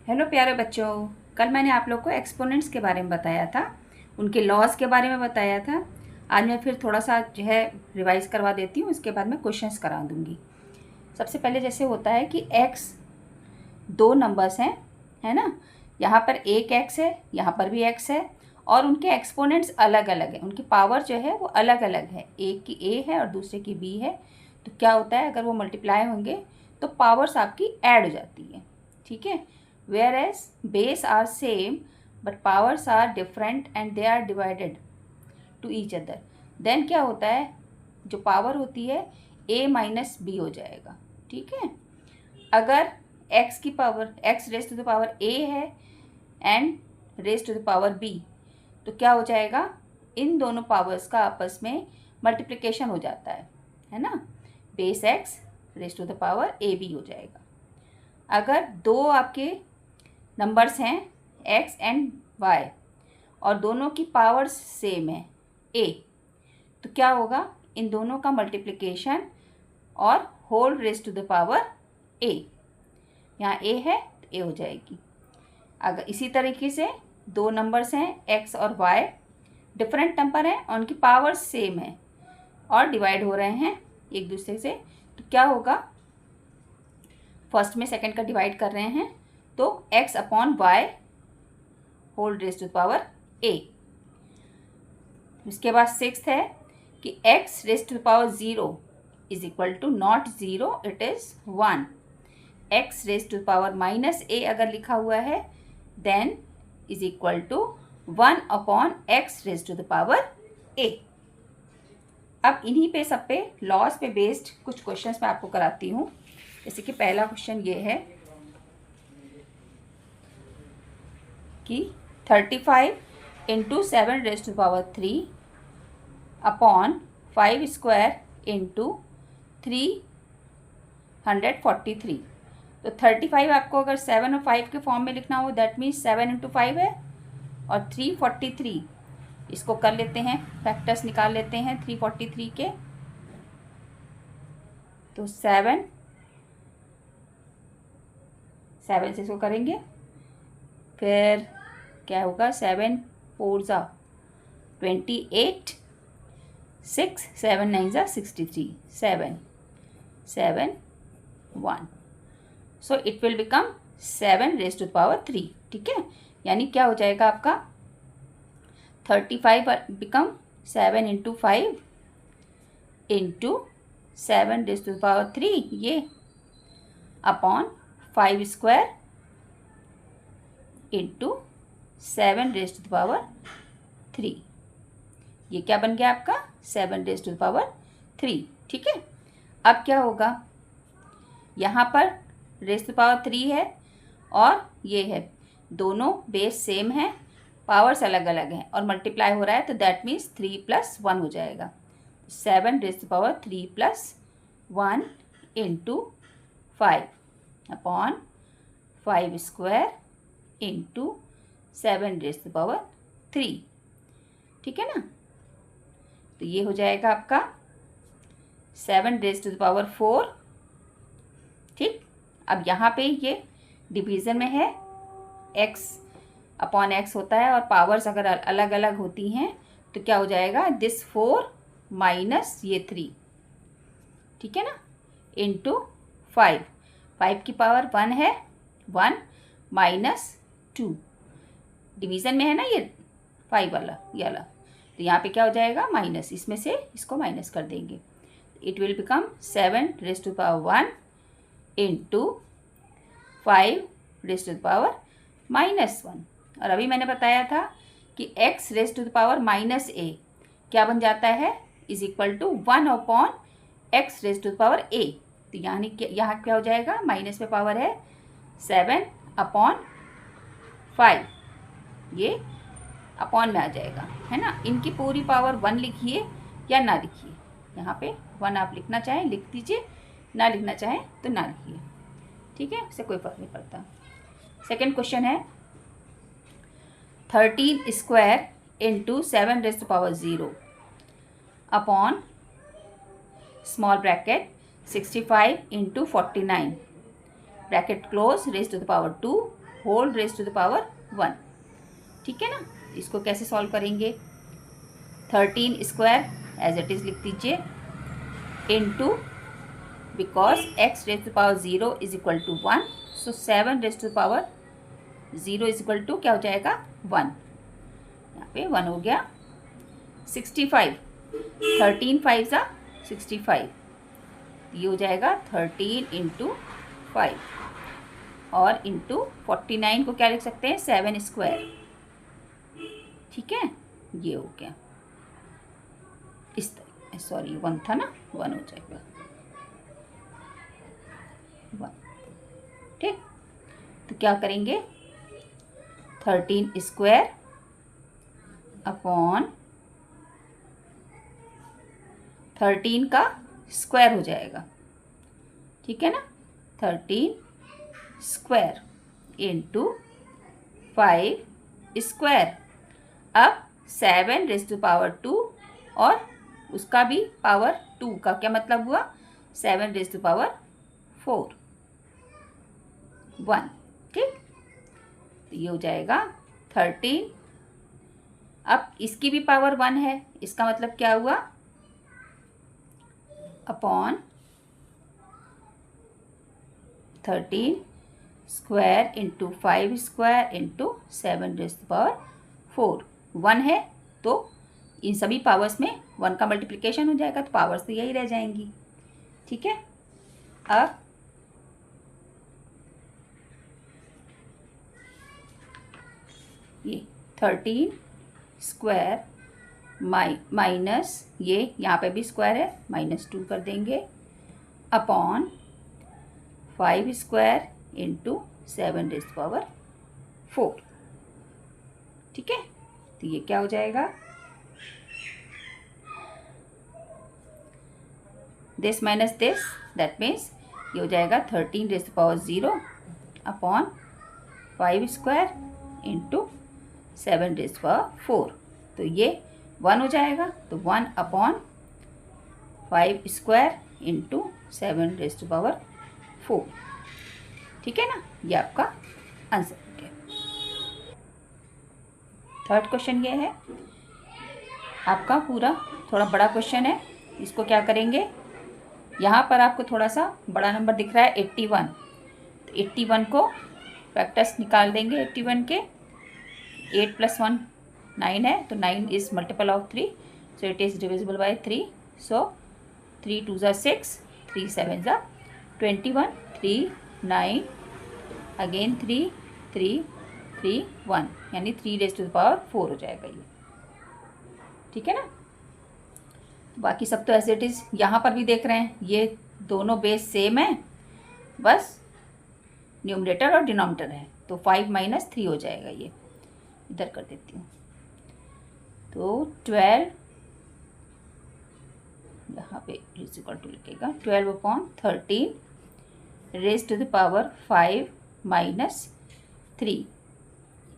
Hello प्यारे बच्चों। कल मैंने आप लोग को एक्सपोनेंट्स के बारे में बताया था, उनके लॉज के बारे में बताया था। आज मैं फिर थोड़ा सा जो है रिवाइज करवा देती हूँ, उसके बाद मैं क्वेश्चंस करा दूँगी। सबसे पहले जैसे होता है कि x दो नंबर्स हैं, है ना। यहाँ पर एक x है, यहाँ पर भी x है, और उनके एक्सपोनेंट्स अलग अलग हैं। उनकी पावर जो है वो अलग अलग है, एक की a है और दूसरे की b है। तो क्या होता है, अगर वो मल्टीप्लाई होंगे तो पावर्स आपकी ऐड हो जाती है, ठीक है। whereas base are same but powers are different and they are divided to each other, then क्या होता है, जो पावर होती है a माइनस बी हो जाएगा, ठीक है। अगर x की power x raise to the power a है and raise to the power b, तो क्या हो जाएगा, इन दोनों पावर्स का आपस में मल्टीप्लिकेशन हो जाता है ना। Base x raise to the power a b हो जाएगा। अगर दो आपके नंबर्स हैं x एंड y और दोनों की पावर्स सेम है a, तो क्या होगा, इन दोनों का मल्टीप्लिकेशन और whole raise to the power a, यहाँ a है तो a हो जाएगी। अगर इसी तरीके से दो नंबर्स हैं x और y, डिफरेंट नंबर हैं और उनकी पावर्स सेम है और डिवाइड हो रहे हैं एक दूसरे से, तो क्या होगा, फर्स्ट में सेकंड का डिवाइड कर रहे हैं तो x upon Y whole raise to power a। उसके बाद सिक्स्थ है कि x raise to power 0 is equal to not 0, it is 1। x raise to power minus a अगर लिखा हुआ है then is equal to 1 upon x raise to the power a। अब इन्हीं पे सब पे लॉस पे बेस्ड कुछ क्वेश्चंस मैं आपको कराती हूँ। जैसे कि पहला क्वेश्चन ये है कि 35 into 7 raise to power 3 upon 5 square into 343। तो 35 आपको अगर 7 और 5 के फॉर्म में लिखना हो, दैट मीन्स 7 इंटू 5 है, और 343 इसको कर लेते हैं, फैक्टर्स निकाल लेते हैं 343 के। तो 7 से इसको करेंगे, फिर क्या होगा, 7 4 ज़ा 28, 6 7 9 ज़ा 63, 7 7 1। So it will become 7 raise to power 3, ठीक है। यानी क्या हो जाएगा आपका 35 become 7 into 5 into 7 raise to power 3 ये upon 5 square into 7 raise to the power 3, ये क्या बन गया आपका 7 रेज टू द पावर 3, ठीक है। अब क्या होगा, यहाँ पर रेज टू पावर 3 है और ये है, दोनों बेस सेम है, पावर्स अलग अलग हैं और मल्टीप्लाई हो रहा है, तो दैट मीन्स 3 प्लस 1 हो जाएगा। 7 raise to power 3 plus 1 into 5 upon 5 square into 7 raise to power 3, ठीक है ना। तो ये हो जाएगा आपका 7 रेज टू पावर 4, ठीक। अब यहाँ पे ये डिवीज़न में है, x अपॉन x होता है और पावर्स अगर अलग अलग होती हैं तो क्या हो जाएगा, दिस 4 माइनस ये 3, ठीक है ना, इंटू 5 की पावर 1 है, 1 माइनस 2, डिवीज़न में है ना ये 5 वाला ये वाला, तो यहाँ पे क्या हो जाएगा माइनस, इसमें से इसको माइनस कर देंगे। It will become 7 raise to power 1 into 5 raise to power minus 1। और अभी मैंने बताया था कि x raise to power minus a क्या बन जाता है, is equal to 1 upon x raise to power a। तो यहाँ क्या हो जाएगा, माइनस में पावर है 7 अपॉन 5, ये अपॉन में आ जाएगा, है ना। इनकी पूरी पावर 1 लिखिए या ना लिखिए, यहाँ पे 1 आप लिखना चाहें लिख दीजिए, ना लिखना चाहें तो ना लिखिए, ठीक है, इससे कोई फर्क नहीं पड़ता। सेकेंड क्वेश्चन है 13 square into 7 raise to power 0 upon small bracket 65 into 49 bracket close raise to the power 2 whole raise to the power 1। ठीक है ना, इसको कैसे सॉल्व करेंगे? 13 स्क्वायर एज इट इज़ लिख दीजिए into, because x raise to power 0 is equal to 1, so 7 raise to power 0 is equal to क्या हो जाएगा? 1। यहाँ पे 1 हो गया। 65, 13 5 सा 65, ये हो जाएगा 13 इंटू 5, और इंटू 49 को क्या लिख सकते हैं? 7 स्क्वायर। ठीक है, ये हो गया इस तरह, सॉरी 1 था ना, 1 हो जाएगा 1। ठीक, तो क्या करेंगे? 13 स्क्वायर अपॉन 13 का स्क्वायर हो जाएगा। ठीक है ना, 13 स्क्वायर इंटू 5 स्क्वायर। अब 7 रेज टू पावर 2 और उसका भी पावर 2 का क्या मतलब हुआ? 7 रेज टू पावर 4, 1। ठीक, तो ये हो जाएगा 13। अब इसकी भी पावर 1 है, इसका मतलब क्या हुआ? Upon 13 square into 5 square into 7 raise to power 4। 1 है तो इन सभी पावर्स में 1 का मल्टीप्लिकेशन हो जाएगा, तो पावर्स तो यही रह जाएंगी। ठीक है, अब ये 13 स्क्वायर माइनस ये यहाँ पे भी स्क्वायर है, -2 कर देंगे, upon 5 square into 7 raise power 4। ठीक है, तो ये क्या हो जाएगा? This minus this, that means ये हो जाएगा 13 raise power 0 upon 5 square into 7 raise power 4। तो ये 1 हो जाएगा, तो 1 upon 5 square into 7 raise to power 4। ठीक है ना, ये आपका आंसर हो गया। थर्ड क्वेश्चन ये है आपका, पूरा थोड़ा बड़ा क्वेश्चन है। इसको क्या करेंगे? यहाँ पर आपको थोड़ा सा बड़ा नंबर दिख रहा है 81, तो 81 को फैक्टर्स निकाल देंगे 81 के। 8 + 1 9 है, तो 9 is multiple of 3, so it is divisible by 3। सो 3 2 ज़ा 6, 3 7 ज़ा 21, 3 9 अगेन 3 3 3 1, यानी 3 रेज टू द पावर 4 हो जाएगा ये। ठीक है ना, बाकी सब तो ऐसे इट इज़। यहाँ पर भी देख रहे हैं ये दोनों बेस सेम है, बस न्यूमरेटर और डिनोमिनेटर है, तो 5 - 3 हो जाएगा। ये इधर कर देती हूँ, तो 12 यहाँ पे इज इक्वल टू लिखेगा 12/13 raise to the power 5 - 3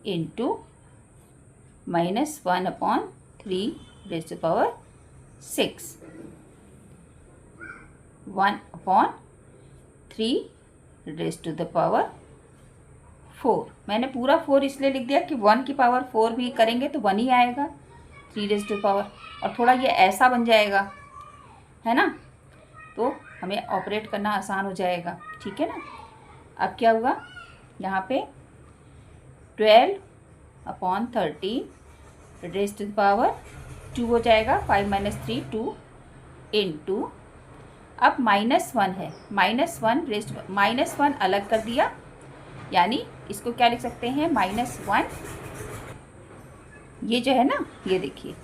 into -1/3 raise to power 6, 1/3 raise to the power 4। मैंने पूरा 4 इसलिए लिख दिया कि 1 की पावर 4 भी करेंगे तो 1 ही आएगा, 3 रेज टू पावर, और थोड़ा ये ऐसा बन जाएगा, है ना, तो हमें ऑपरेट करना आसान हो जाएगा। ठीक है ना, अब क्या हुआ? यहाँ पे 12/13 रेज टू द पावर 2 हो जाएगा, 5 - 3 2 इंटू, अब -1 है, -1 अलग कर दिया, यानी इसको क्या लिख सकते हैं? -1, ये जो है ना, ये देखिए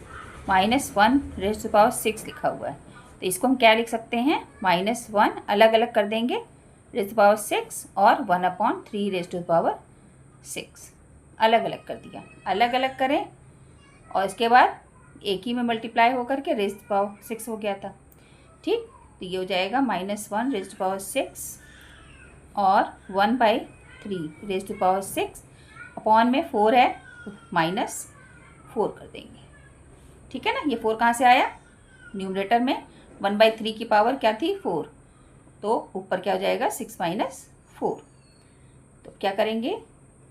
-1 रेज टू पावर 6 लिखा हुआ है, तो इसको हम क्या लिख सकते हैं? -1 अलग अलग कर देंगे, रेज टू पावर 6, और 1/3 रेज टू पावर 6 अलग अलग कर दिया। अलग अलग करें और इसके बाद एक ही में मल्टीप्लाई होकर के रेज टू पावर 6 हो गया था। ठीक, तो ये हो जाएगा -1 रेज टू पावर 6 और 1/3 रेज टू पावर 6, अपॉन में 4 है तो -4 कर देंगे। ठीक है ना, ये 4 कहाँ से आया? न्यूमरेटर में 1/3 की पावर क्या थी? 4, तो ऊपर क्या हो जाएगा? 6 - 4। तो क्या करेंगे?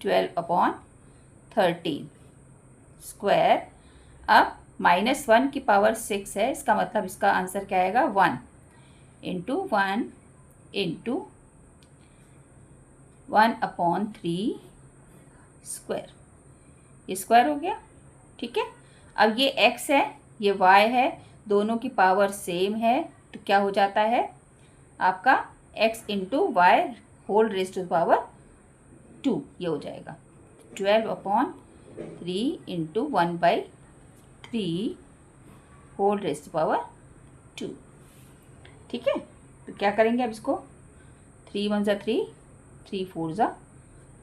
12/13 स्क्वायर। अब -1 की पावर 6 है, इसका मतलब इसका आंसर क्या आएगा 1 इंटू 1 इंटू 1/3 स्क्वायर। ये स्क्वायर हो गया, ठीक है। अब ये x है, ये y है, दोनों की पावर सेम है, तो क्या हो जाता है आपका x into Y whole raise to the power 2, ये हो जाएगा 12/3 into 1/3 whole raise to power 2, ठीक है। तो क्या करेंगे अब इसको, 3 1 × 3, 3 4 ×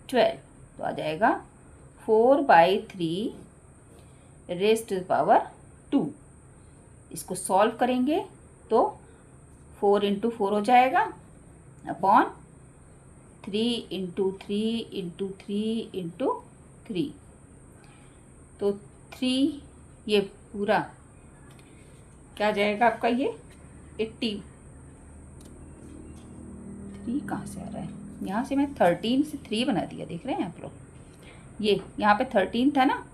12, तो आ जाएगा 4/3 रेज़ टू द पावर 2। इसको सॉल्व करेंगे तो 4 इंटू 4 हो जाएगा अपॉन 3 इंटू 3 इंटू 3 इंटू 3, तो 3 ये पूरा क्या जाएगा आपका, ये 80। 3 कहाँ से आ रहा है, यहाँ से मैं 13 से 3 बना दिया, देख रहे हैं आप लोग। ये यहाँ पे 13 था ना,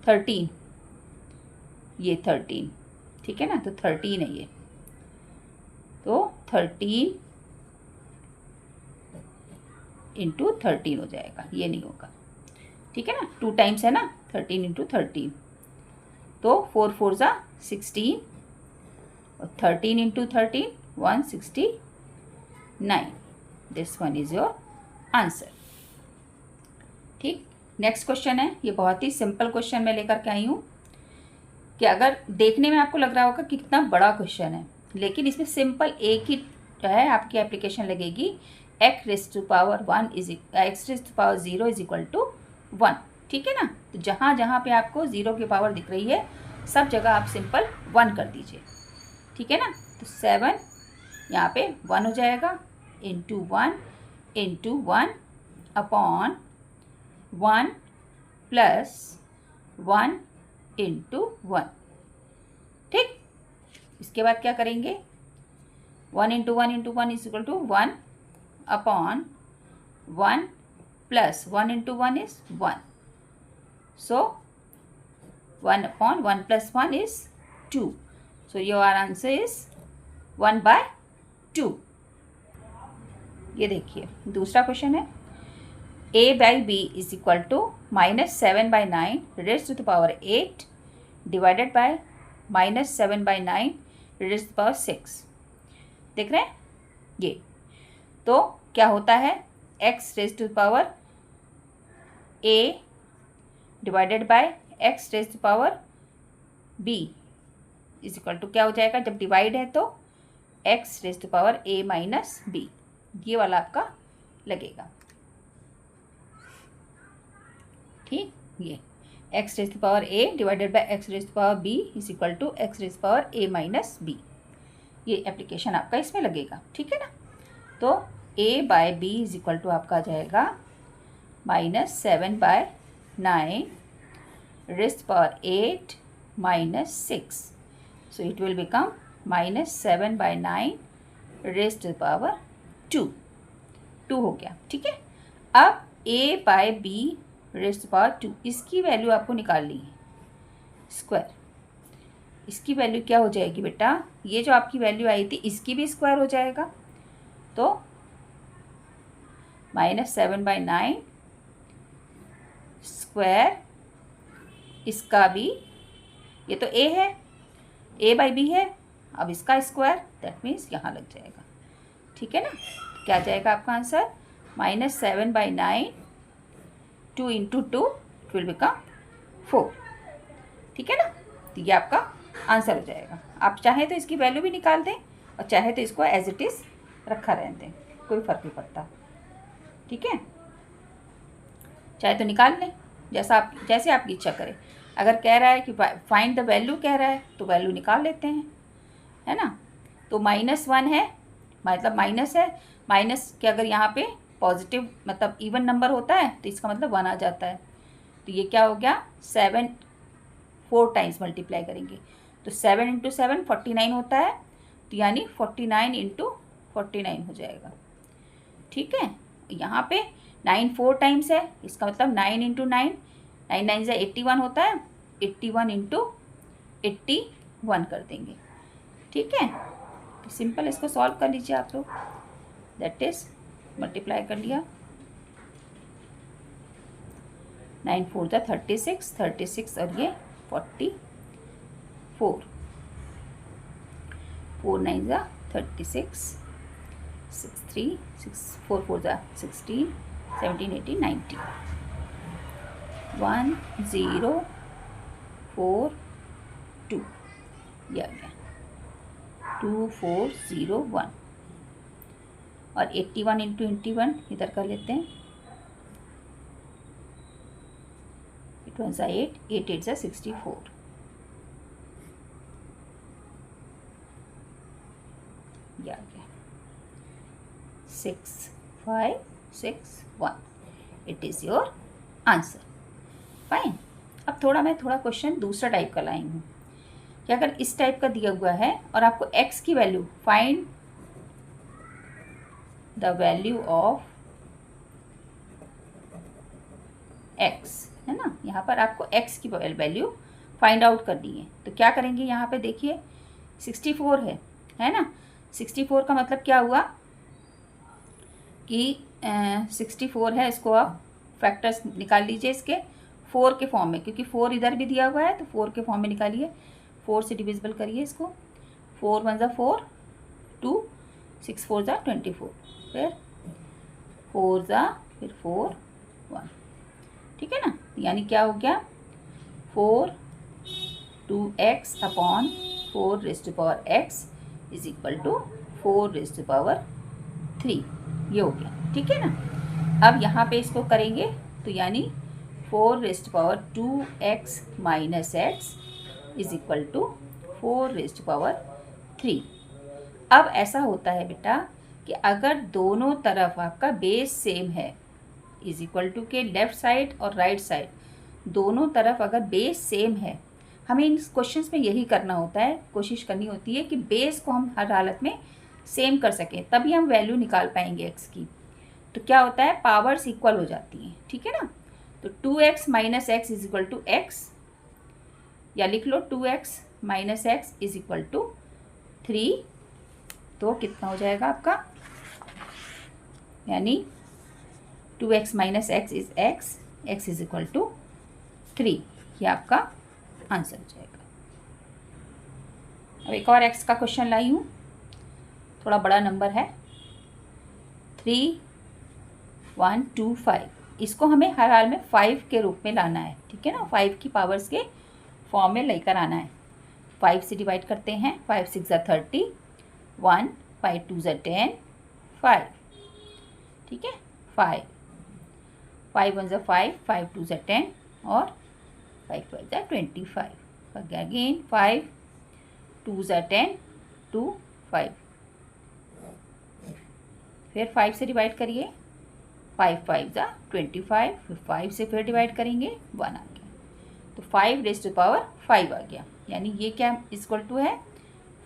13, ये 13, ठीक है ना, तो 13 है ये, तो 13 इंटू 13 हो जाएगा, ये नहीं होगा, ठीक है ना, 2 टाइम्स है ना, 13 इंटू 13, तो 4 4 × 16 और 13 into 13 169। This one is your answer, ठीक। नेक्स्ट क्वेश्चन है, ये बहुत ही सिंपल क्वेश्चन मैं लेकर के आई हूँ कि अगर देखने में आपको लग रहा होगा कि कितना बड़ा क्वेश्चन है, लेकिन इसमें सिंपल एक ही जो है आपकी एप्लीकेशन लगेगी, x raise to power 1 is x raise to power 0 is equal to 1, ठीक है ना। तो जहाँ जहाँ पे आपको 0 की पावर दिख रही है सब जगह आप सिंपल 1 कर दीजिए, ठीक है ना। तो 7 यहाँ पे 1 हो जाएगा, इंटू 1 अपॉन 1 प्लस 1 इंटू 1, ठीक। इसके बाद क्या करेंगे, 1 into 1 into 1 is equal to 1 upon 1 plus 1 into 1 is 1, so 1 upon 1 plus 1 is 2, so your answer is 1/2। ये देखिए दूसरा क्वेश्चन है, a/b is equal to -7/9 raise to the power 8 divided by -7/9 raise to the power 6, देख रहे हैं ये। तो क्या होता है, x raise to the power a divided by x raise to power b is equal to क्या हो जाएगा, जब डिवाइड है तो x raise to power a minus b, ये वाला आपका लगेगा, ठीक। ये x raise to power a divided by x raise to power b is equal to x raise to power a minus b, ये एप्लीकेशन आपका इसमें लगेगा, ठीक है ना। तो a/b इज इक्वल टू आपका आ जाएगा -7/9 raise to power 8 minus 6, so it will become -7/9 raise to power 2 हो गया, ठीक है। अब a/b रेज़ टू पावर 2, इसकी वैल्यू आपको निकालनी है स्क्वायर। इसकी वैल्यू क्या हो जाएगी बेटा, ये जो आपकी वैल्यू आई थी इसकी भी स्क्वायर हो जाएगा, तो -7/9 स्क्वायर, इसका भी, ये तो a है, a/b है, अब इसका स्क्वायर, दैट मीन्स यहाँ लग जाएगा, ठीक है ना। क्या जाएगा आपका answer, -7/9 2 into 2 it will become 4, ठीक है ना। तो ये आपका आंसर हो जाएगा। आप चाहें तो इसकी वैल्यू भी निकाल दें और चाहे तो इसको एज इट इज़ रखा रहने दें, कोई फ़र्क नहीं पड़ता, ठीक है। चाहे तो निकाल लें, जैसे आपकी इच्छा करे। अगर कह रहा है कि फाइंड द वैल्यू कह रहा है तो वैल्यू निकाल लेते हैं, है ना। तो -1 है, मतलब माइनस है, माइनस के अगर यहाँ पे पॉजिटिव मतलब इवन नंबर होता है तो इसका मतलब 1 आ जाता है। तो ये क्या हो गया, 7 4 टाइम्स मल्टीप्लाई करेंगे तो 7 इंटू 7 49 होता है, तो यानी 49 इंटू 49 हो जाएगा, ठीक है। यहाँ पे 9 4 टाइम्स है, इसका मतलब 9 इंटू 9, 9 9 से 81 होता है, 81 इंटू 81 कर देंगे। ठीक है, तो सिंपल इसको सॉल्व कर लीजिए आप लोग। दैट इज मल्टीप्लाई कर लिया, 9 4 जा 36, 36 और ये 44, 4 9 जा 36, 6 3 6 4 4 जा 16, 17 18 19, 1 0 4 2, ये आ गया 2 4 0 1। और 81 इंटू 81 इधर कर लेते हैं, 8 1 8, 8 8 64, ये आ गया 6 5 6 1। It is your answer. Fine. अब मैं थोड़ा क्वेश्चन दूसरा टाइप का लाई हूँ कि अगर इस टाइप का दिया हुआ है और आपको x की value, find the value of x, है ना, यहाँ पर आपको x की वैल्यू फाइंड आउट करनी है। तो क्या करेंगे, यहाँ पे देखिए 64 है ना। 64 का मतलब क्या हुआ कि 64 है, इसको आप फैक्टर्स निकाल लीजिए इसके 4 के फॉर्म में, क्योंकि 4 इधर भी दिया हुआ है तो 4 के फॉर्म में निकालिए। 4 से डिविजिबल करिए इसको, 4 1 जा 4 2, 6 4 जा 24, फिर 4 जा फिर 4 1। ठीक है ना, यानी क्या हो गया 4 2x upon 4 raise to power x is equal to 4 raise to power 3, ये हो गया। ठीक है ना, अब यहाँ पे इसको करेंगे तो यानी 4 raise to power 2x minus x is equal to 4 raise to power 3। अब ऐसा होता है बेटा कि अगर दोनों तरफ आपका बेस सेम है, इज इक्वल टू के लेफ्ट साइड और राइट साइड दोनों तरफ अगर बेस सेम है, हमें इन क्वेश्चंस में यही करना होता है, कोशिश करनी होती है कि बेस को हम हर हालत में सेम कर सकें, तभी हम वैल्यू निकाल पाएंगे एक्स की। तो क्या होता है, पावर्स इक्वल हो जाती हैं। ठीक है ना, तो 2x minus x is equal to x, या लिख लो 2x minus x is equal to 3। तो कितना हो जाएगा आपका, यानी 2x minus x is x, x is equal to 3, ये आपका आंसर हो जाएगा। अब एक और x का क्वेश्चन लाई हूँ, थोड़ा बड़ा नंबर है 3 1 2 5। इसको हमें हर हाल में 5 के रूप में लाना है। ठीक है ना, 5 की पावर्स के फॉर्म में लेकर आना है। 5 से डिवाइड करते हैं, 5 6 जा 30, 1 5 2 जा 10 5। ठीक है, 5 5 1 जा 5, 5 2 जा 10 और 5 5 जा 25। अगेन 5 2 जा 10 2 5, फिर 5 से डिवाइड करिए, 5 5 जा 25, फिर 5 से फिर डिवाइड करेंगे 1 आ गया। तो 5 रेज़ टू पावर 5 आ गया, यानी ये क्या इक्वल टू है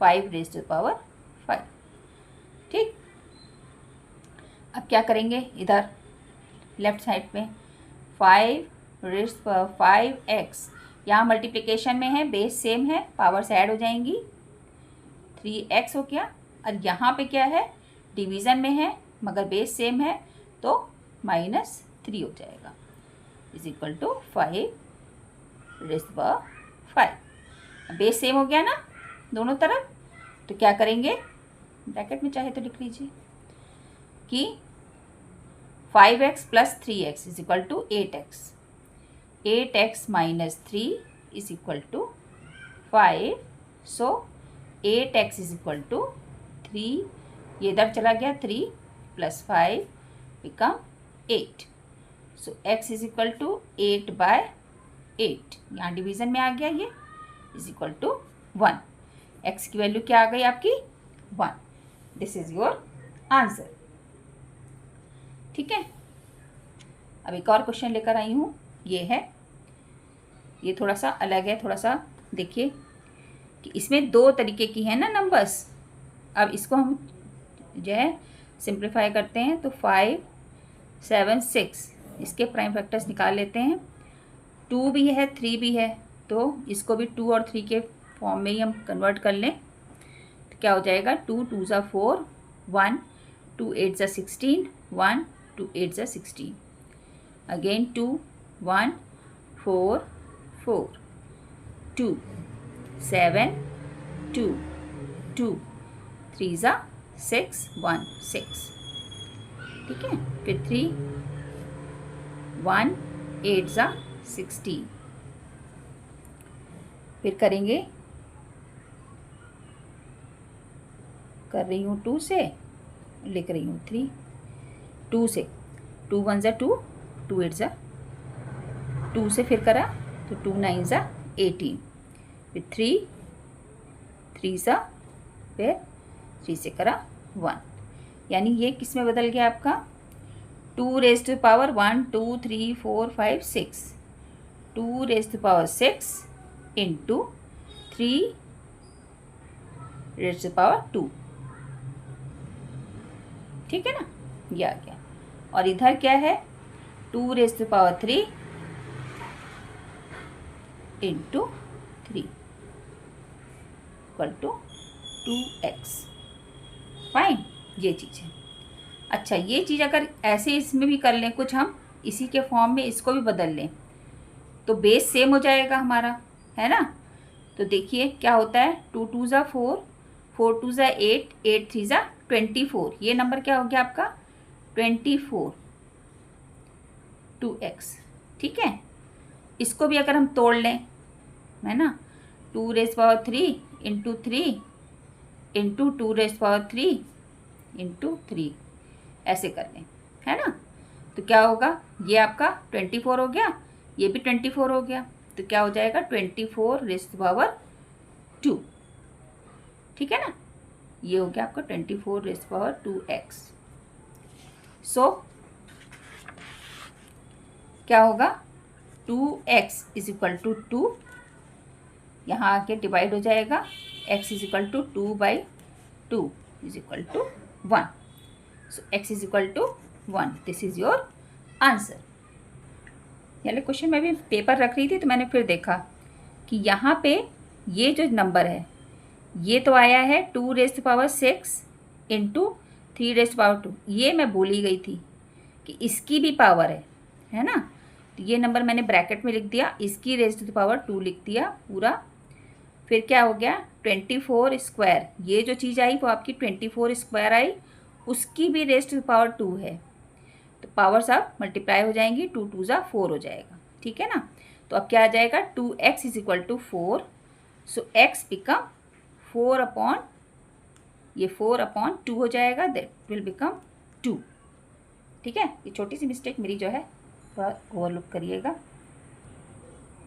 5 रेज़ टू पावर 5। ठीक, अब क्या करेंगे, इधर लेफ्ट साइड में 5 रेज़ टू पावर 5x, यहाँ मल्टीप्लिकेशन में है, बेस सेम है, पावर्स ऐड हो जाएंगी, 3x हो गया। और यहाँ पे क्या है, डिवीज़न में है मगर बेस सेम है, तो -3 हो जाएगा, is equal to 5 raise to power 5। Base same हो गया ना दोनों तरफ, तो क्या करेंगे, ब्रैकेट में चाहे तो लिख लीजिए कि 5x plus 3x is equal to 8x, 8x minus 3 is equal to 5। So 8x is equal to 3, ये इधर चला गया, 3 plus 5 become 8। So x is equal to 8/8, यहाँ डिवीज़न में आ गया, ये इज इक्वल टू 1। x की वैल्यू क्या आ गई आपकी 1। This is your answer. ठीक है, अब एक और क्वेश्चन लेकर आई हूँ, ये है, ये थोड़ा सा अलग है, थोड़ा सा देखिए कि इसमें 2 तरीके की है ना नंबर्स। अब इसको हम जो है सिंप्लीफाई करते हैं, तो 5 7 6, इसके प्राइम फैक्टर्स निकाल लेते हैं। 2 भी है 3 भी है, तो इसको भी 2 और 3 के फॉर्म में ही हम कन्वर्ट कर लें। तो क्या हो जाएगा, 2 2 ज़ा 4, 1 2 8 ज़ा 16, 1 2 8 ज़ा 16, अगेन 2 1 4 4, 2 7 2 2 3 ज़ा 6 1 6, ठीक है। फिर 3 1 8 ज़ा 16, फिर करेंगे, कर रही हूँ 2 से, लिख रही हूँ 3, 2 से, 2 1 ज़ा 2, 2 8 ज़ा 2 से फिर करा तो 2 9 ज़ा 18, फिर 3 ज़ा, फिर 3 से करा 1, यानी ये किस में बदल गया आपका, 2 raise to power 1 2 3 4 5 6, 2 raise to power 6 into 3 raise to power 2, ठीक है ना, ये आ गया। और इधर क्या है, 2 raise to power 3 into 3 equal to 2x, fine, ये चीज़ है। अच्छा, ये चीज़ अगर ऐसे इसमें भी कर लें कुछ, हम इसी के फॉर्म में इसको भी बदल लें तो बेस सेम हो जाएगा हमारा, है ना। तो देखिए क्या होता है, 2 2 ज़ा 4, 4 2 ज़ा 8, 8 3 ज़ा 24, ये नंबर क्या हो गया आपका 24 2x, ठीक है। इसको भी अगर हम तोड़ लें, है ना, 2 rays power 3 into 3 into 2 rays power 3 into 3, ऐसे कर लें, है ना। तो क्या होगा, ये आपका 24 हो गया, ये भी 24 हो गया, तो क्या हो जाएगा 24 रेज़ टू पावर 2, ठीक है ना। ये हो गया आपका 24 रेज़ टू पावर 2x। सो क्या होगा, 2x इज इक्वल टू 2, यहाँ आके डिवाइड हो जाएगा, x is equal to 2/2 is equal to 1, so x is equal to 1, this is your answer. यानी क्वेश्चन में भी पेपर रख रही थी तो मैंने फिर देखा कि यहाँ पे ये जो नंबर है ये तो आया है 2 raise to power 6 into 3 raise to power 2, ये मैं भूल ही गई थी कि इसकी भी पावर है ना। तो ये नंबर मैंने ब्रैकेट में लिख दिया, इसकी रेज़ टू पावर 2 लिख दिया पूरा। फिर क्या हो गया 24 स्क्वायर, ये जो चीज़ आई वो आपकी 24 स्क्वायर आई, उसकी भी रेज़ टू पावर 2 है, तो पावर्स अब मल्टीप्लाई हो जाएंगी, 2 2 ज़ा 4 हो जाएगा, ठीक है ना। तो अब क्या आ जाएगा 2x is equal to 4, so x become 4 upon, ये 4 अपॉन 2 हो जाएगा, दैट विल बिकम 2, ठीक है। ये छोटी सी मिस्टेक मेरी जो है थोड़ा ओवरलुक करिएगा।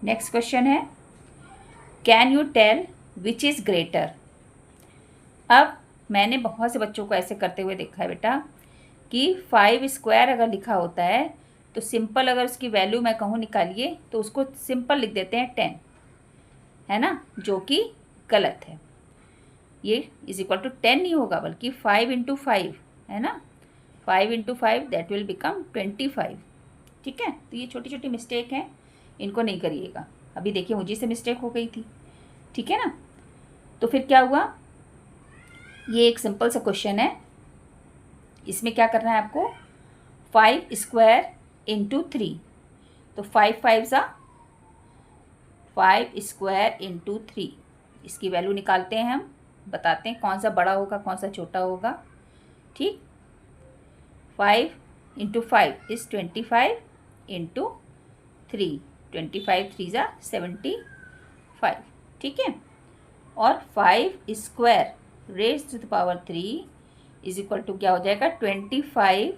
नेक्स्ट क्वेश्चन है, can you tell which is greater. अब मैंने बहुत से बच्चों को ऐसे करते हुए देखा है बेटा कि 5 स्क्वायर अगर लिखा होता है तो सिंपल अगर उसकी वैल्यू मैं कहूँ निकालिए तो उसको सिंपल लिख देते हैं 10, है ना, जो कि गलत है। ये इज इक्वल टू 10 नहीं होगा बल्कि 5 इंटू 5, है ना, 5 इंटू 5 दैट विल बिकम 25, ठीक है। तो ये छोटी छोटी मिस्टेक हैं, इनको नहीं करिएगा। अभी देखिए मुझे से मिस्टेक हो गई थी, ठीक है ना। तो फिर क्या हुआ, ये एक सिंपल सा क्वेश्चन है, इसमें क्या करना है आपको, 5 स्क्वायर इंटू 3, तो 5 5 ज़ा 5 स्क्वायर इंटू 3, इसकी वैल्यू निकालते हैं हम, बताते हैं कौन सा बड़ा होगा कौन सा छोटा होगा, ठीक। 5 इंटू 5 इज़ 25 इंटू 3, 25 3 ज़ा 75, ठीक है। और 5 square raise to the power 3 is equal to क्या हो जाएगा 25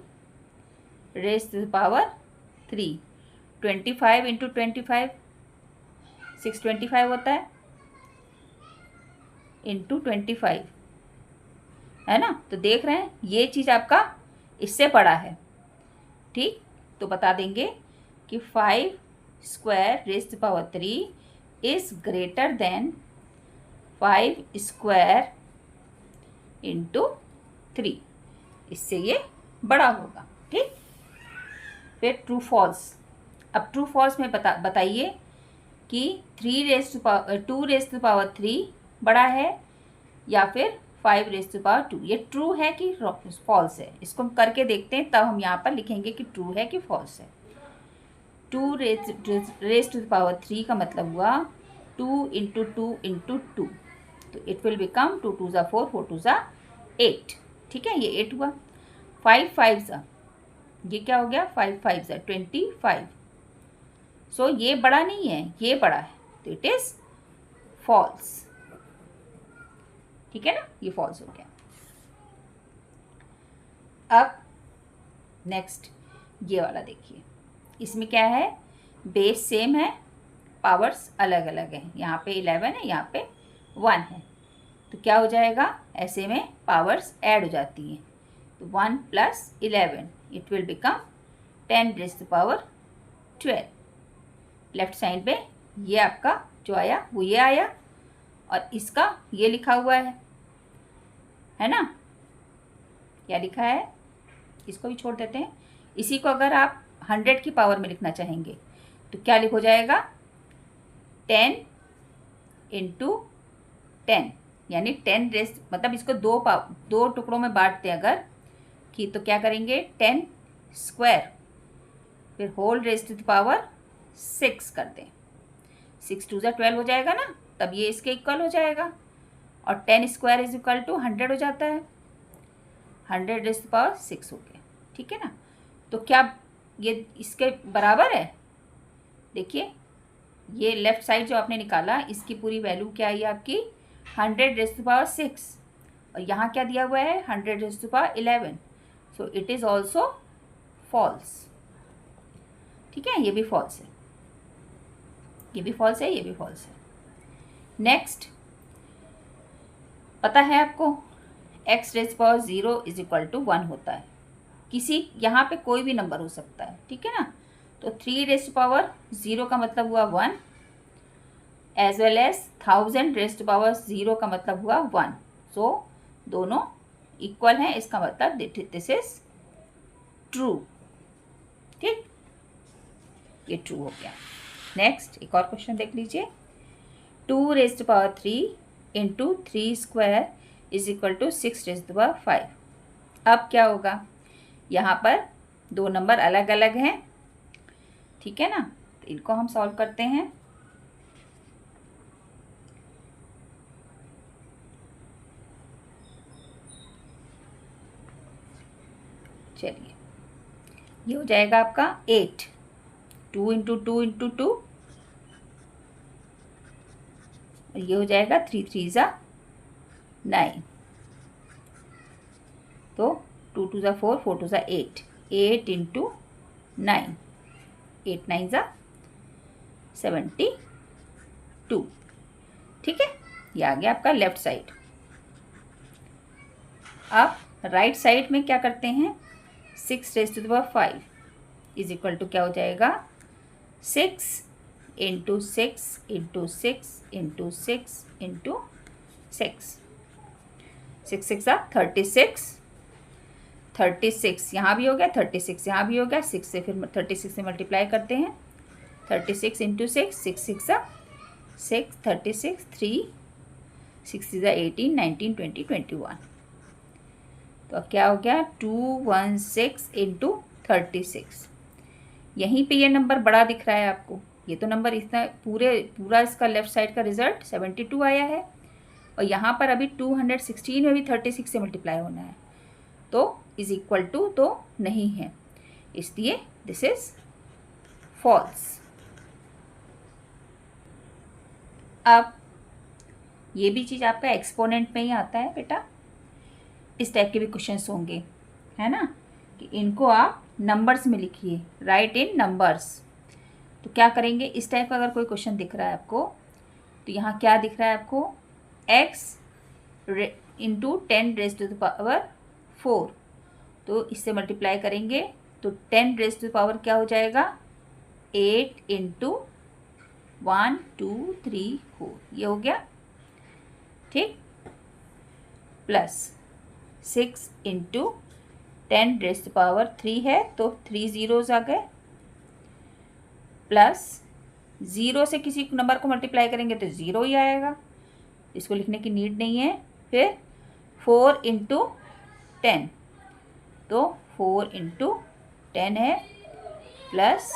raise to the power 3, 25 into 25 625 होता है, इंटू 25, है ना। तो देख रहे हैं ये चीज़ आपका इससे बड़ा है, ठीक। तो बता देंगे कि 5 square raise to power 3 is greater than 5 square into 3, इससे ये बड़ा होगा, ठीक। फिर ट्रू फॉल्स। अब ट्रू फॉल्स में बताइए कि 2 रेज टू पावर 3 बड़ा है या फिर 5 रेज टू पावर 2। ये ट्रू है कि फॉल्स है, इसको हम करके देखते हैं, तब हम यहाँ पर लिखेंगे कि ट्रू है कि फॉल्स है। 2 रेज टू पावर 3 का मतलब हुआ 2 इंटू 2 इंटू 2, तो इट विल बिकम 2 2 ज़ा 4, 4 2 ज़ा 8। ठीक है, ये 8 हुआ। 5 5 ज़ा, ये क्या हो गया, 5 5 ज़ा 25। सो ये बड़ा नहीं है, ये बड़ा है, तो इट इज फॉल्स। ठीक है ना, ये फॉल्स हो गया। अब नेक्स्ट ये वाला देखिए, इसमें क्या है, बेस सेम है, पावर्स अलग अलग हैं। यहाँ पे 11 है, यहाँ पे 1 है, तो क्या हो जाएगा, ऐसे में पावर्स ऐड हो जाती हैं, तो 1 plus 11 it will become 10 raise to power 12। Left side पे ये आपका जो आया वो ये आया, और इसका ये लिखा हुआ है ना, क्या लिखा है, इसको भी छोड़ देते हैं। इसी को अगर आप 100 की पावर में लिखना चाहेंगे तो क्या लिखो जाएगा, 10 इंटू 10, यानी 10 रेज़, मतलब इसको दो टुकड़ों में बांटते हैं अगर कि, तो क्या करेंगे, 10 स्क्वायर, फिर whole raise to the power 6 कर दें। 6 2 ज़ा 12 हो जाएगा ना, तब ये इसके इक्वल हो जाएगा, और 10 स्क्वायर इज इक्वल टू 100 हो जाता है, 100 रेज़ टू पावर 6 हो गया। ठीक है ना, तो क्या ये इसके बराबर है, देखिए ये लेफ्ट साइड जो आपने निकाला इसकी पूरी वैल्यू क्या आई आपकी, 100 रेज़ टू पावर 6, और यहाँ क्या दिया हुआ है, 100 raise to power 11, so it is also false. ठीक है, ये भी फॉल्स है, ये भी फॉल्स है, ये भी फॉल्स है। नेक्स्ट, पता है आपको x raise power 0 is equal to 1 होता है, किसी यहाँ पे कोई भी नंबर हो सकता है। ठीक है ना, तो 3 रेज़ पावर 0 का मतलब हुआ 1, as well as 1000 raise power 0 का मतलब हुआ 1, सो दोनों इक्वल हैं, इसका मतलब दिस इज ट्रू। ठीक, ये ट्रू हो गया। नेक्स्ट एक और क्वेश्चन देख लीजिए, 2 raise to power 3 into 3 square is equal to 6 raise to power 5। अब क्या होगा, यहाँ पर दो नंबर अलग अलग हैं, ठीक है ना, तो इनको हम सॉल्व करते हैं। चलिए, ये हो जाएगा आपका 8, 2 इंटू 2 इंटू 2, और ये हो जाएगा 3 3 ज़ा 9, तो 2 2 ज़ा 4, 4 2 ज़ा 8, 8 इंटू 9, 8 9 ज़ा 72। ठीक है, ये आ गया आपका लेफ्ट साइड। अब राइट साइड में क्या करते हैं, 6 raise to the power 5 is equal to क्या हो जाएगा, 6 इंटू 6 इंटू 6 इंटू 6 इंटू 6, 6 6 ज़ा 36, 36 यहाँ भी हो गया, 36 यहाँ भी हो गया, 6 से फिर 36 से मल्टीप्लाई करते हैं, 36 इंटू 6, 6 6 ज़ा 6, 36, 3 6 ज़ा 18, 19 20 21, तो अब क्या हो गया, 216 इंटू 36। यहीं पे ये नंबर बड़ा दिख रहा है आपको, ये तो नंबर इतना पूरा इसका लेफ्ट साइड का रिजल्ट 72 आया है, और यहाँ पर अभी 216 में भी 36 से मल्टीप्लाई होना है, तो इज इक्वल टू तो नहीं है, इसलिए दिस इज फॉल्स। अब ये भी चीज़ आपका एक्सपोनेंट में ही आता है बेटा, इस टाइप के भी क्वेश्चंस होंगे, है ना, कि इनको आप नंबर्स में लिखिए, राइट इन नंबर्स। तो क्या करेंगे, इस टाइप का अगर कोई क्वेश्चन दिख रहा है आपको, तो यहाँ क्या दिख रहा है आपको, x into 10 raise to the power 4, तो इससे मल्टीप्लाई करेंगे तो 10 रेज़ टू द पावर क्या हो जाएगा, 8 इंटू 1 2 3 4, ये हो गया। ठीक, plus 6 into 10 raise to power 3 है तो 3 ज़ीरोज़ आ गए, प्लस 0 से किसी नंबर को मल्टीप्लाई करेंगे तो 0 ही आएगा, इसको लिखने की नीड नहीं है। फिर 4 इंटू 10, तो 4 इंटू 10 है, plus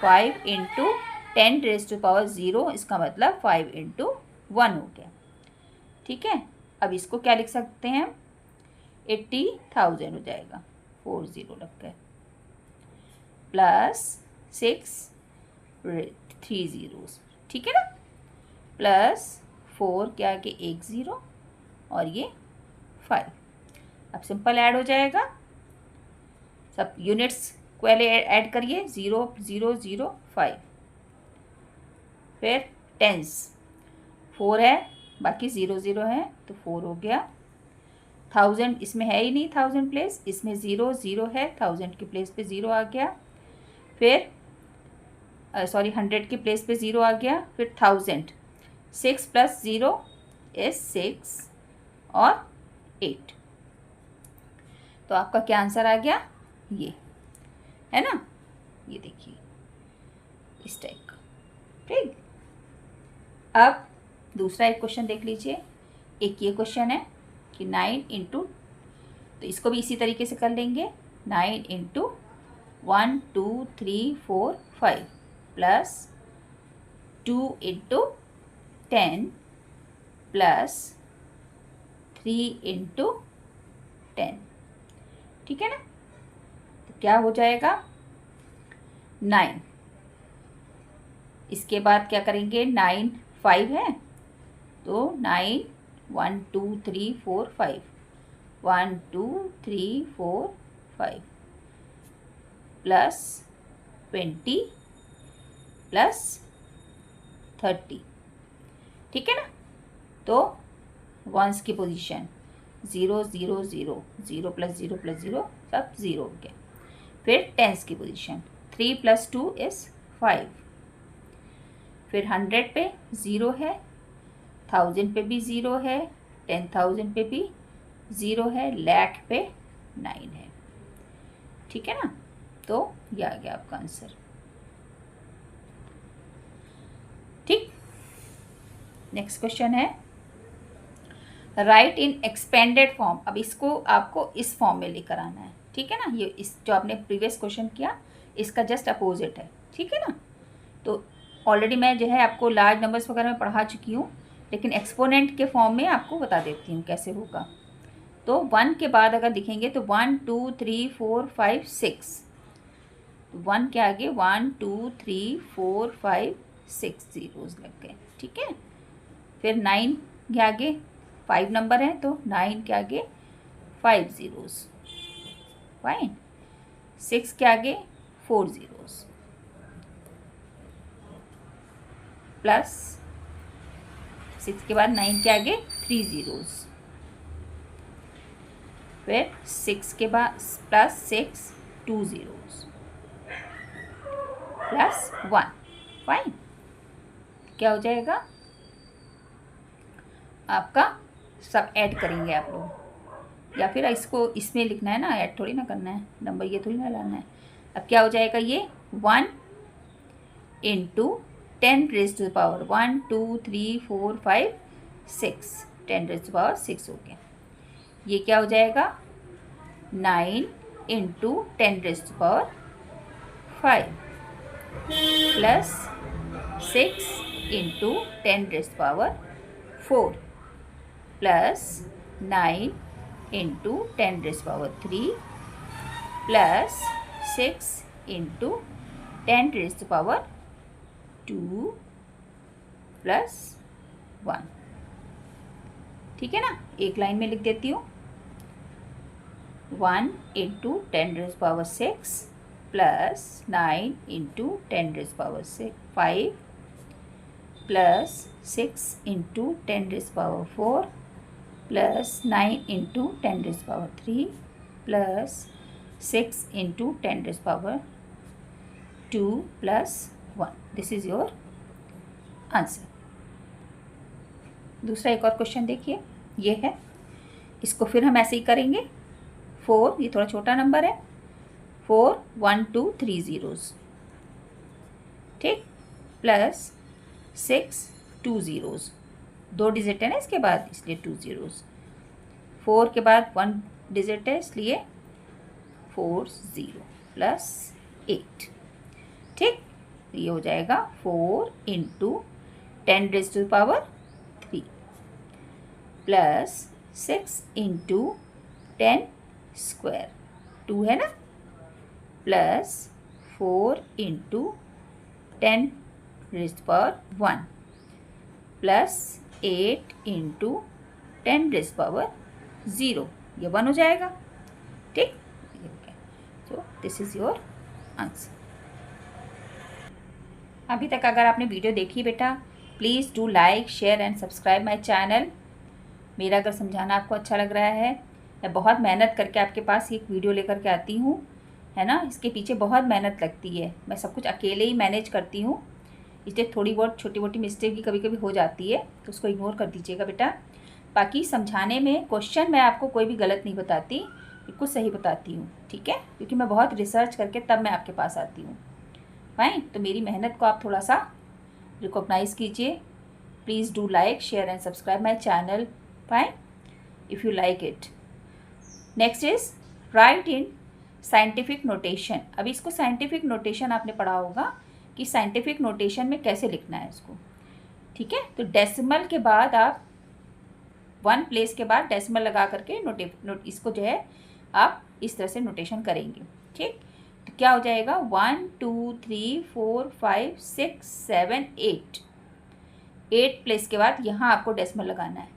5 into 10 raise to power 0, इसका मतलब 5 इंटू 1 हो गया। ठीक है, अब इसको क्या लिख सकते हैं, 80,000 हो जाएगा, 4 ज़ीरो लग गए, प्लस 6 3 ज़ीरोज़, ठीक है ना, प्लस 4 क्या आगे 1 ज़ीरो और ये 5। अब सिंपल ऐड हो जाएगा, सब यूनिट्स को पहले ऐड करिए, 0 0 0 5, फिर टेंस 4 है, बाकी 0 0 है तो 4 हो गया। 1000 इसमें है ही नहीं, 1000 प्लेस, इसमें 0 0 है, 1000 की प्लेस पे 0 आ गया, फिर 100 की प्लेस पे 0 आ गया, फिर 1000, 6 प्लस 0 इज 6 और 8, तो आपका क्या आंसर आ गया, ये है ना, ये देखिए इस टाइप का। ठीक, अब दूसरा एक क्वेश्चन देख लीजिए। एक ये क्वेश्चन है कि 9 इंटू, तो इसको भी इसी तरीके से कर लेंगे, 9 into 1 2 3 4 5 plus 2 into 10 plus 3 into 10, ठीक है ना, तो क्या हो जाएगा 9, इसके बाद क्या करेंगे, 9 5 है तो 9 1 2 3 4 5, 1 2 3 4 5 प्लस 20 प्लस 30, ठीक है ना, तो वंस की पोजीशन 0 0 0 0 प्लस 0 प्लस 0 सब 0 हो गया। फिर टेंस की पोजीशन 3 प्लस 2 इज़ 5, फिर 100 पे 0 है, 1000 पे भी 0 है, 10,000 पे भी 0 है, लाख पे 9 है, ठीक है ना, तो ये आ गया आपका आंसर। ठीक, नेक्स्ट क्वेश्चन है राइट इन एक्सपेंडेड फॉर्म। अब इसको आपको इस फॉर्म में लेकर आना है, ठीक है ना, ये इस जो आपने प्रीवियस क्वेश्चन किया इसका जस्ट अपोजिट है, ठीक है ना, तो ऑलरेडी मैं जो है आपको लार्ज नंबर्स वगैरह में पढ़ा चुकी हूँ, लेकिन एक्सपोनेंट के फॉर्म में आपको बता देती हूँ कैसे होगा। तो 1 के बाद अगर दिखेंगे तो 1 2 3 4 5 6, 1 के आगे 1 2 3 4 5 6 ज़ीरोज़ लग गए, ठीक है, फिर 9 के आगे 5 नंबर है तो 9 के आगे 5 ज़ीरोज़, फाइन, 6 के आगे 4 ज़ीरोज़, प्लस 6 के बाद 9 के आगे 3 ज़ीरोज़, फिर 6 के बाद प्लस 6 2 ज़ीरोज़, प्लस 1, फाइन, क्या हो जाएगा आपका, सब ऐड करेंगे आप लोग, या फिर इसको इसमें लिखना है ना, ऐड थोड़ी ना करना है, नंबर ये थोड़ी ना लाना है। अब क्या हो जाएगा, ये 1 into 10 raise to the power 1 2 3 4 5 6, 10 raise to power 6 हो गया। ये क्या हो जाएगा 9 into 10 raise to power 5 plus 6 into 10 raise to power 4 plus 9 into 10 raise power 3 plus 6 into 10 raise to power 2 plus 1, ठीक है ना, एक लाइन में लिख देती हूँ, 1 into 10 raise power 6 plus 9 into 10 raise power 5 plus 6 into 10 raise power 4 plus 9 into 10 raise power 3 plus 6 into 10 raise power 2 plus 1, this is your answer. दूसरा एक और क्वेश्चन देखिए, ये है, इसको फिर हम ऐसे ही करेंगे, 4, ये थोड़ा छोटा नंबर है, 4 1 2 3 ज़ीरोज़, ठीक, प्लस 6 2 ज़ीरोज़, 2 डिजिट है ना इसके बाद, इसलिए 2 ज़ीरोज़, 4 के बाद 1 डिजिट है इसलिए 4 0 प्लस 8, ठीक। ये हो जाएगा 4 into 10 raise to the power 3 plus 6 into 10 square, 2 है ना, plus 4 into 10 raise to power 1 plus 8 into 10 raise to power 0, ये 1 हो जाएगा, ठीक। So this is your answer. अभी तक अगर आपने वीडियो देखी बेटा, please do like share and subscribe my channel. मेरा अगर समझाना आपको अच्छा लग रहा है, मैं बहुत मेहनत करके आपके पास एक वीडियो लेकर के आती हूँ, है ना, इसके पीछे बहुत मेहनत लगती है, मैं सब कुछ अकेले ही मैनेज करती हूँ, इसलिए थोड़ी बहुत छोटी मोटी मिस्टेक भी कभी कभी हो जाती है, तो उसको इग्नोर कर दीजिएगा बेटा। बाकी समझाने में क्वेश्चन मैं आपको कोई भी गलत नहीं बताती, बिल्कुल सही बताती हूँ, ठीक है, क्योंकि मैं बहुत रिसर्च करके तब मैं आपके पास आती हूँ। फाइन, तो मेरी मेहनत को आप थोड़ा सा रिकॉग्नाइज़ कीजिए। Please do like share and subscribe my channel, fine, if you like it. Next is right in scientific notation. अभी इसको साइंटिफिक नोटेशन आपने पढ़ा होगा कि साइंटिफिक नोटेशन में कैसे लिखना है इसको, ठीक है। तो डेसिमल के बाद आप 1 प्लेस के बाद डेसिमल लगा करके इसको जो है आप इस तरह से नोटेशन करेंगे, ठीक। तो क्या हो जाएगा, 1 2 3 4 5 6 7 8, 8 प्लेस के बाद यहाँ आपको डेसिमल लगाना है।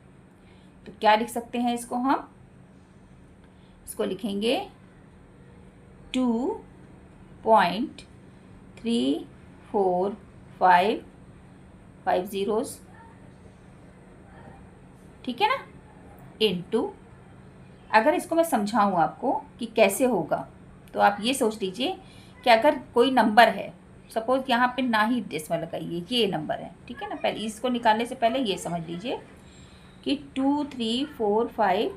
तो क्या लिख सकते हैं इसको, हम इसको लिखेंगे 2.345 5 ज़ीरोज़, ठीक है ना, इनटू, अगर इसको मैं समझाऊँ आपको कि कैसे होगा, तो आप ये सोच लीजिए कि अगर कोई नंबर है, सपोज यहाँ पे ना ही डेसिमल लगाइए, ये नंबर है, ठीक है ना, पहले इसको निकालने से पहले ये समझ लीजिए कि 2 3 4 5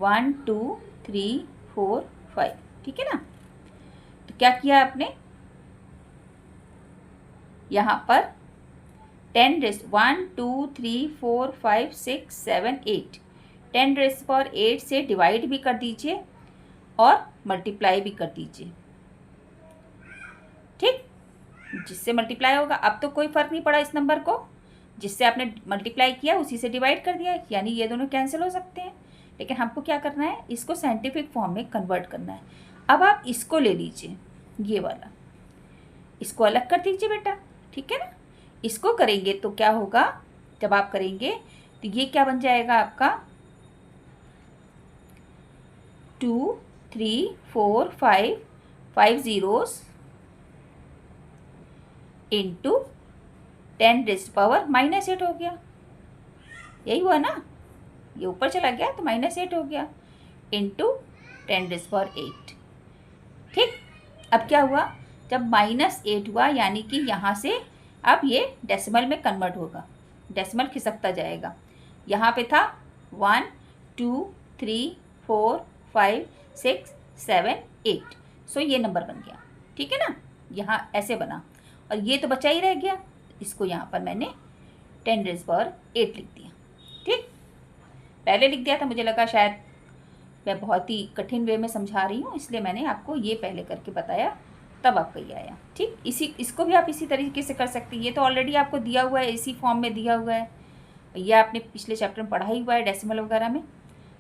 1 2 3 4 5, ठीक है ना। तो क्या किया आपने, यहाँ पर 1 2 3 4 5 6 7 8, 10 रेज़ पावर 8 से डिवाइड भी कर दीजिए और मल्टीप्लाई भी कर दीजिए, ठीक, जिससे मल्टीप्लाई होगा। अब तो कोई फ़र्क नहीं पड़ा इस नंबर को, जिससे आपने मल्टीप्लाई किया उसी से डिवाइड कर दिया, यानी ये दोनों कैंसिल हो सकते हैं, लेकिन हमको क्या करना है, इसको साइंटिफिक फॉर्म में कन्वर्ट करना है। अब आप इसको ले लीजिए, ये वाला, इसको अलग कर दीजिए बेटा, ठीक है ना। इसको करेंगे तो क्या होगा, जब आप करेंगे तो ये क्या बन जाएगा आपका, 2 3 4 5 5 ज़ीरोज़ इंटू 10 रेज़ पावर -8 हो गया, यही हुआ ना, ये ऊपर चला गया तो -8 हो गया, इंटू 10 रेज़ पावर 8, ठीक। अब क्या हुआ, जब -8 हुआ यानी कि यहाँ से अब ये डेसिमल में कन्वर्ट होगा, डेसिमल खिसकता जाएगा, यहाँ पे था 1 2 3 4 5 6 7 8, सो ये नंबर बन गया, ठीक है ना, यहाँ ऐसे बना, और ये तो बचा ही रह गया, इसको यहाँ पर मैंने 10 रेज़ पावर 8 लिख दिया, ठीक। पहले लिख दिया था, मुझे लगा शायद मैं बहुत ही कठिन वे में समझा रही हूँ, इसलिए मैंने आपको ये पहले करके बताया, तब आपका ये आया, ठीक। इसको भी आप इसी तरीके से कर सकते हैं, ये तो ऑलरेडी आपको दिया हुआ है, इसी फॉर्म में दिया हुआ है, ये आपने पिछले चैप्टर में पढ़ा ही हुआ है, डेसिमल वगैरह में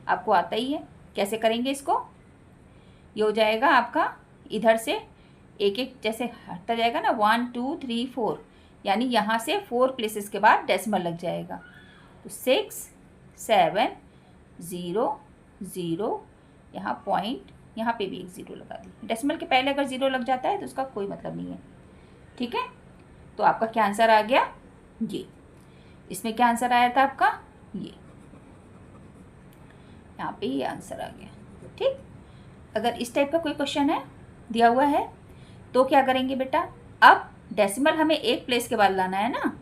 आपको आता ही है। कैसे करेंगे इसको, ये हो जाएगा आपका, इधर से एक एक जैसे हटता जाएगा ना, 1 2 3 4, यानी यहाँ से 4 प्लेसेस के बाद डेसिमल लग जाएगा, तो 6 7 0 0, यहाँ पॉइंट, यहाँ पे भी एक 0 लगा दी, डेसिमल के पहले अगर 0 लग जाता है तो उसका कोई मतलब नहीं है, ठीक है। तो आपका क्या आंसर आ गया, ये, इसमें क्या आंसर आया था आपका, ये यहाँ पे ये आंसर आ गया, ठीक। अगर इस टाइप का कोई क्वेश्चन है दिया हुआ है तो क्या करेंगे बेटा, अब डेसिमल हमें एक प्लेस के बाद लाना है ना,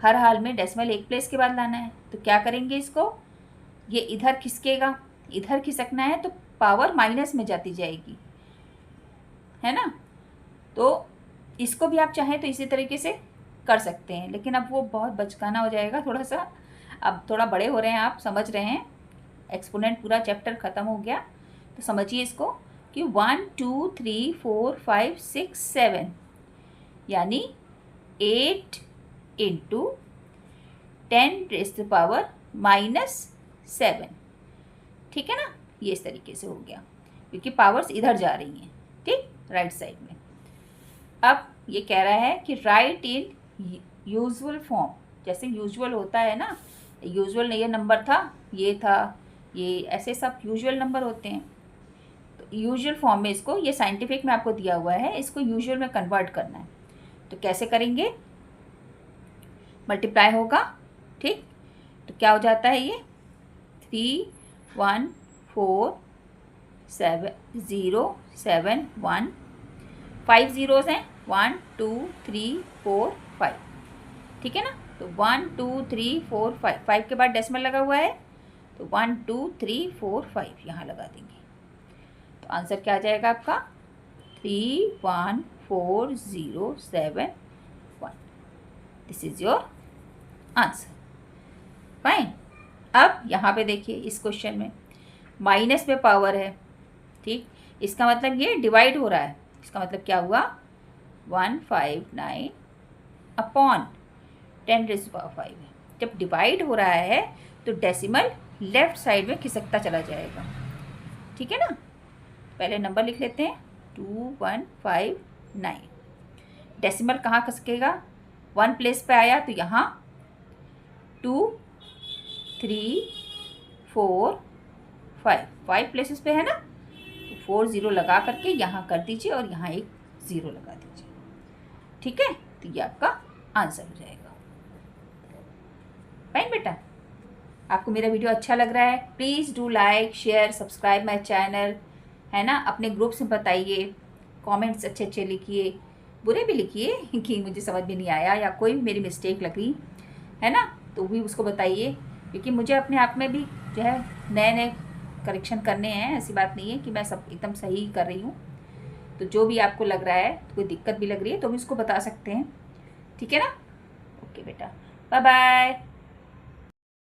हर हाल में डेसिमल एक प्लेस के बाद लाना है, तो क्या करेंगे, इसको ये इधर खिसकेगा, इधर खिसकना है तो पावर माइनस में जाती जाएगी, है ना। तो इसको भी आप चाहें तो इसी तरीके से कर सकते हैं, लेकिन अब वो बहुत बचकाना हो जाएगा थोड़ा सा। अब थोड़ा बड़े हो रहे हैं, आप समझ रहे हैं, एक्सपोनेंट पूरा चैप्टर ख़त्म हो गया। तो समझिए इसको कि 1 2 3 4 5 6 7 यानी 8 इंटू 10⁻⁻7, ठीक है ना। ये इस तरीके से हो गया, क्योंकि पावर्स इधर जा रही हैं, ठीक, राइट साइड में। अब ये कह रहा है कि राइट इन यूजुअल फॉर्म, जैसे यूजुअल होता है ना, यूजुअल ये नंबर था, ये था, ये ऐसे सब यूजुअल नंबर होते हैं। तो यूजुअल फॉर्म में इसको, ये साइंटिफिक में आपको दिया हुआ है, इसको यूजुअल में कन्वर्ट करना है। तो कैसे करेंगे, मल्टीप्लाई होगा, ठीक। तो क्या हो जाता है ये 3 1 4 7 0 7 1, 5 zeros हैं, 1 2 3 4 5, ठीक है ना। तो 1 2 3 4 5, 5 के बाद डेसिमल लगा हुआ है, तो 1 2 3 4 5 यहाँ लगा देंगे। तो आंसर क्या आ जाएगा आपका 3 1 4 0 7 1। This is your answer, fine. अब यहाँ पे देखिए, इस क्वेश्चन में माइनस में पावर है, ठीक। इसका मतलब ये डिवाइड हो रहा है, इसका मतलब क्या हुआ 159 अपॉन 10⁵ है। जब डिवाइड हो रहा है तो डेसिमल लेफ्ट साइड में खिसकता चला जाएगा, ठीक है ना। पहले नंबर लिख लेते हैं 2159। डेसिमल कहाँ खिसकेगा, 1 प्लेस पे आया तो यहाँ 2 3 4 5 प्लेसेस पे है ना, तो 4 0 लगा करके यहाँ कर दीजिए और यहाँ एक 0 लगा दीजिए, ठीक है। तो ये आपका आंसर हो जाएगा, फाइन बेटा। आपको मेरा वीडियो अच्छा लग रहा है, please do like share subscribe my channel, है ना। अपने ग्रुप से बताइए, कमेंट्स अच्छे अच्छे लिखिए, बुरे भी लिखिए कि मुझे समझ में नहीं आया या कोई भी मेरी मिस्टेक लगी, है ना, तो भी उसको बताइए, क्योंकि मुझे अपने आप में भी जो है नए नए करेक्शन करने हैं। ऐसी बात नहीं है कि मैं सब एकदम सही कर रही हूँ। तो जो भी आपको लग रहा है, कोई दिक्कत भी लग रही है तो भी उसको बता सकते हैं, ठीक है ना। ओके बेटा, बाय बाय।